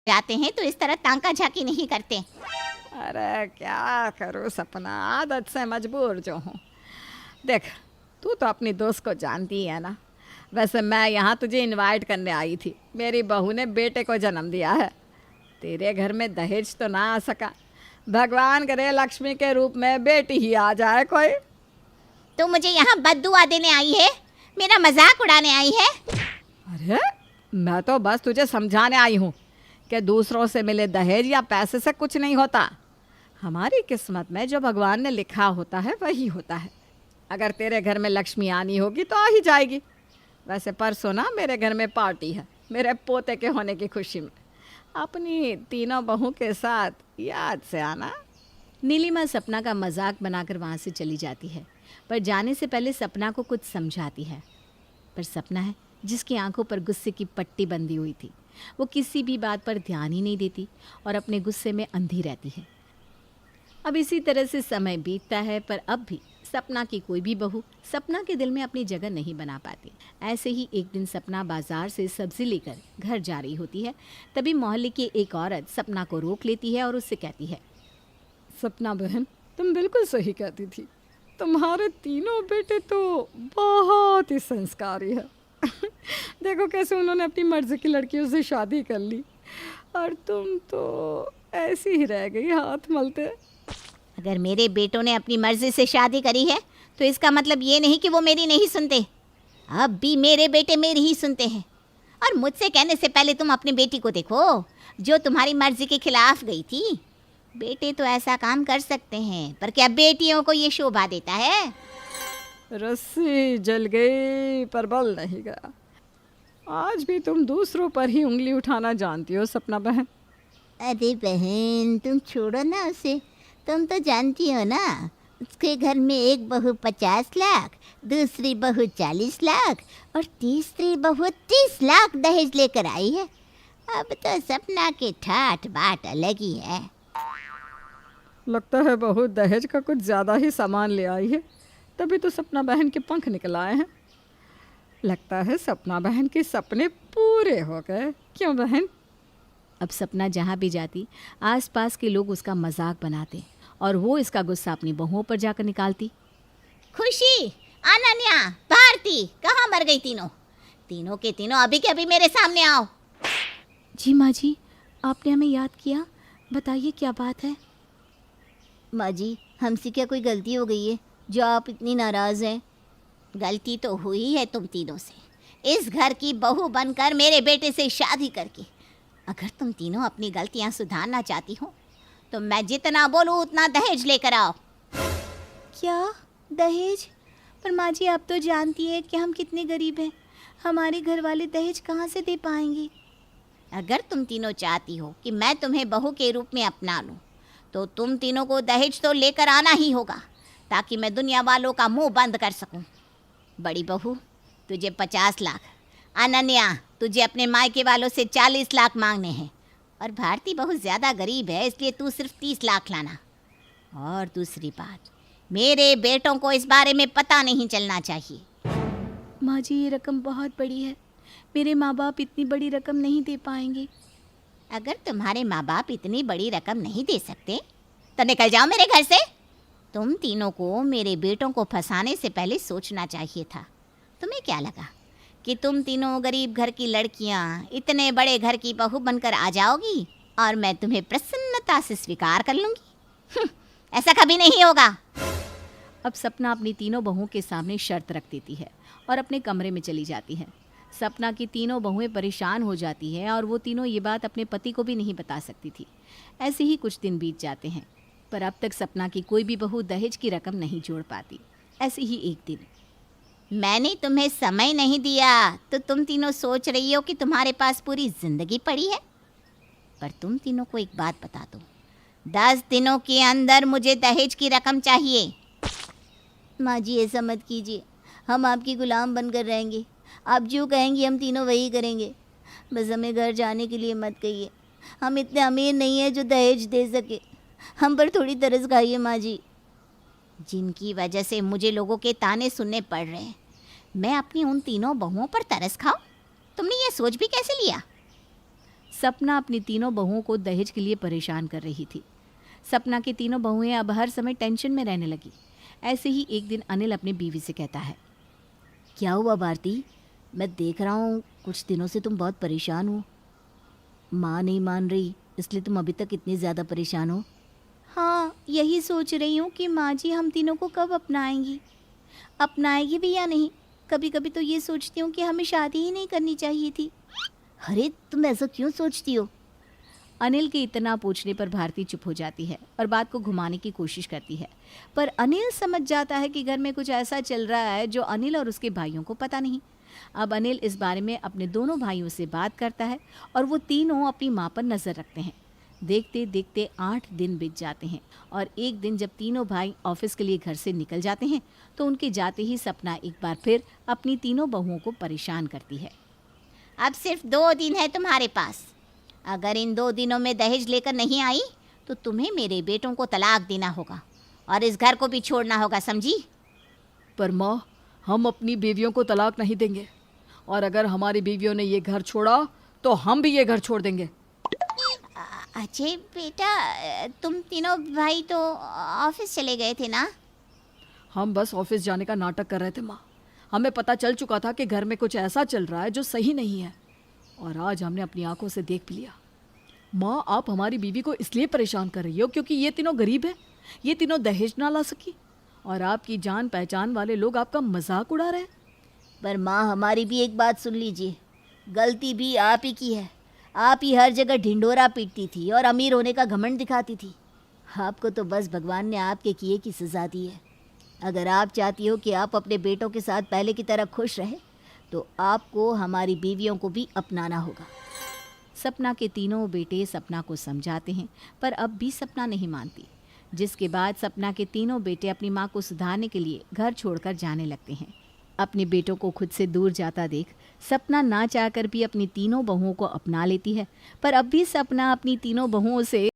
जाते हैं तो इस तरह तांका झाकी नहीं करते। अरे क्या करूँ सपना, आदत से मजबूर जो हूँ। देख, तू तो अपनी दोस्त को जानती है ना। वैसे मैं यहाँ तुझे इनवाइट करने आई थी। मेरी बहू ने बेटे को जन्म दिया है। तेरे घर में दहेज तो ना आ सका, भगवान करे लक्ष्मी के रूप में बेटी ही आ जाए कोई। तो मुझे यहाँ बद्दुआ देने आई है, मेरा मजाक उड़ाने आई है? अरे मैं तो बस तुझे समझाने आई हूँ कि दूसरों से मिले दहेज या पैसे से कुछ नहीं होता। हमारी किस्मत में जो भगवान ने लिखा होता है वही होता है। अगर तेरे घर में लक्ष्मी आनी होगी तो आ ही जाएगी। वैसे परसों ना मेरे घर में पार्टी है, मेरे पोते के होने की खुशी में। अपनी तीनों बहू के साथ याद से आना। नीलिमा सपना का मजाक बनाकर वहाँ से चली जाती है, पर जाने से पहले सपना को कुछ समझाती है। पर सपना है जिसकी आंखों पर गुस्से की पट्टी बंधी हुई थी। वो किसी भी बात पर ध्यान ही नहीं देती और अपने गुस्से में अंधी रहती है। अब इसी तरह से समय बीतता है, पर अब भी सपना की कोई भी बहू सपना के दिल में अपनी जगह नहीं बना पाती। ऐसे ही एक दिन सपना बाजार से सब्जी लेकर घर जा रही होती है। तभी मोहल्ले की एक औरत सपना को रोक लेती है और उससे कहती है, सपना बहन, तुम बिल्कुल सही कहती थी। तुम्हारे तीनों बेटे तो बहुत ही संस्कारी है। देखो कैसे उन्होंने अपनी मर्जी की लड़कियों से शादी कर ली, और तुम तो ऐसी ही रह गई हाथ मलते। अगर मेरे बेटों ने अपनी मर्जी से शादी करी है तो इसका मतलब ये नहीं कि वो मेरी नहीं सुनते। अब भी मेरे बेटे मेरी ही सुनते हैं। और मुझसे कहने से पहले तुम अपनी बेटी को देखो, जो तुम्हारी मर्जी के खिलाफ गई थी। बेटे तो ऐसा काम कर सकते हैं, पर क्या बेटियों को ये शोभा देता है? रस्सी जल गई पर बल नहीं गया। आज भी तुम दूसरों पर ही उंगली उठाना जानती हो सपना बहन। अरे बहन, तुम छोड़ो ना उसे। तुम तो जानती हो ना, उसके घर में एक बहू 50 लाख, दूसरी बहू 40 लाख और तीसरी बहू 30 लाख दहेज लेकर आई है। अब तो सपना के ठाठ बाट अलग ही है। लगता है बहू दहेज का कुछ ज़्यादा ही सामान ले आई है, तभी तो सपना बहन के पंख निकल आए हैं। लगता है सपना बहन के सपने पूरे हो गए। क्यों बहन? अब सपना जहाँ भी जाती आसपास के लोग उसका मजाक बनाते और वो इसका गुस्सा अपनी बहुओं पर जाकर निकालती। खुशी, अनन्या, भारती, कहाँ मर गई तीनों? तीनों के तीनों अभी के अभी मेरे सामने आओ। जी माँ जी, आपने हमें याद किया, बताइए क्या बात है? माँ जी, हमसे क्या कोई गलती हो गई है जो आप इतनी नाराज़ हैं? गलती तो हुई है तुम तीनों से, इस घर की बहू बनकर मेरे बेटे से शादी करके। अगर तुम तीनों अपनी गलतियां सुधारना चाहती हो तो मैं जितना बोलूँ उतना दहेज लेकर आओ। क्या दहेज? पर माँ जी, आप तो जानती है कि हम कितने गरीब हैं, हमारे घर वाले दहेज कहाँ से दे पाएंगे? अगर तुम तीनों चाहती हो कि मैं तुम्हें बहू के रूप में अपना लूँ तो तुम तीनों को दहेज तो लेकर आना ही होगा, ताकि मैं दुनिया वालों का मुंह बंद कर सकूं। बड़ी बहू, तुझे 50 लाख, अनन्या तुझे अपने मायके वालों से 40 लाख मांगने हैं, और भारती बहुत ज़्यादा गरीब है इसलिए तू सिर्फ 30 लाख लाना। और दूसरी बात, मेरे बेटों को इस बारे में पता नहीं चलना चाहिए। माँ जी, ये रकम बहुत बड़ी है, मेरे माँ बाप इतनी बड़ी रकम नहीं दे पाएंगे। अगर तुम्हारे माँ बाप इतनी बड़ी रकम नहीं दे सकते तो निकल जाओ मेरे घर से। तुम तीनों को मेरे बेटों को फंसाने से पहले सोचना चाहिए था। तुम्हें क्या लगा कि तुम तीनों गरीब घर की लड़कियां इतने बड़े घर की बहू बनकर आ जाओगी और मैं तुम्हें प्रसन्नता से स्वीकार कर लूँगी? ऐसा कभी नहीं होगा। अब सपना अपनी तीनों बहुओं के सामने शर्त रख देती है और अपने कमरे में चली जाती है। सपना की तीनों बहुएं परेशान हो जाती है और वो तीनों ये बात अपने पति को भी नहीं बता सकती थी। ऐसे ही कुछ दिन बीत जाते हैं, पर अब तक सपना की कोई भी बहू दहेज की रकम नहीं जोड़ पाती। ऐसे ही एक दिन, मैंने तुम्हें समय नहीं दिया तो तुम तीनों सोच रही हो कि तुम्हारे पास पूरी जिंदगी पड़ी है। पर तुम तीनों को एक बात बता दूं, 10 दिनों के अंदर मुझे दहेज की रकम चाहिए। माँ जी, ऐसा मत कीजिए, हम आपकी गुलाम बनकर रहेंगे। आप जो कहेंगी हम तीनों वही करेंगे। बस हमें घर जाने के लिए मत कहिए। हम इतने अमीर नहीं हैं जो दहेज दे सके। हम पर थोड़ी तरस खाइए माँ जी। जिनकी वजह से मुझे लोगों के ताने सुनने पड़ रहे हैं, मैं अपनी उन तीनों बहुओं पर तरस खाऊं? तुमने ये सोच भी कैसे लिया? सपना अपनी तीनों बहुओं को दहेज के लिए परेशान कर रही थी। सपना की तीनों बहुएं अब हर समय टेंशन में रहने लगी। ऐसे ही एक दिन अनिल अपनी बीवी से कहता है, क्या हुआ भारती? मैं देख रहा हूँ कुछ दिनों से तुम बहुत परेशान हो। माँ नहीं मान रही, इसलिए तुम अभी तक इतनी ज़्यादा परेशान हो। हाँ, यही सोच रही हूँ कि माँ जी हम तीनों को कब अपनाएगी भी या नहीं। कभी कभी तो ये सोचती हूँ कि हमें शादी ही नहीं करनी चाहिए थी। अरे तुम ऐसा क्यों सोचती हो? अनिल के इतना पूछने पर भारती चुप हो जाती है और बात को घुमाने की कोशिश करती है, पर अनिल समझ जाता है कि घर में कुछ ऐसा चल रहा है जो अनिल और उसके भाइयों को पता नहीं। अब अनिल इस बारे में अपने दोनों भाइयों से बात करता है और वो तीनों अपनी माँ पर नज़र रखते हैं। देखते देखते 8 दिन बीत जाते हैं और एक दिन जब तीनों भाई ऑफिस के लिए घर से निकल जाते हैं तो उनके जाते ही सपना एक बार फिर अपनी तीनों बहुओं को परेशान करती है। अब सिर्फ 2 दिन है तुम्हारे पास। अगर इन 2 दिनों में दहेज लेकर नहीं आई तो तुम्हें मेरे बेटों को तलाक देना होगा और इस घर को भी छोड़ना होगा, समझी? पर माँ, हम अपनी बीवियों को तलाक नहीं देंगे, और अगर हमारी बीवियों ने ये घर छोड़ा तो हम भी ये घर छोड़ देंगे। अजय बेटा, तुम तीनों भाई तो ऑफिस चले गए थे ना? हम बस ऑफिस जाने का नाटक कर रहे थे माँ। हमें पता चल चुका था कि घर में कुछ ऐसा चल रहा है जो सही नहीं है, और आज हमने अपनी आंखों से देख भी लिया। माँ, आप हमारी बीवी को इसलिए परेशान कर रही हो क्योंकि ये तीनों गरीब हैं, ये तीनों दहेज ना ला सकी, और आपकी जान पहचान वाले लोग आपका मजाक उड़ा रहे हैं। पर माँ, हमारी भी एक बात सुन लीजिए, गलती भी आप ही की है। आप ही हर जगह ढिंढोरा पीटती थी और अमीर होने का घमंड दिखाती थी। आपको तो बस भगवान ने आपके किए की सज़ा दी है। अगर आप चाहती हो कि आप अपने बेटों के साथ पहले की तरह खुश रहे तो आपको हमारी बीवियों को भी अपनाना होगा। सपना के तीनों बेटे सपना को समझाते हैं, पर अब भी सपना नहीं मानती, जिसके बाद सपना के तीनों बेटे अपनी माँ को सुधारने के लिए घर छोड़कर जाने लगते हैं। अपने बेटों को खुद से दूर जाता देख सपना ना चाहकर भी अपनी तीनों बहुओं को अपना लेती है, पर अब भी सपना अपनी तीनों बहुओं से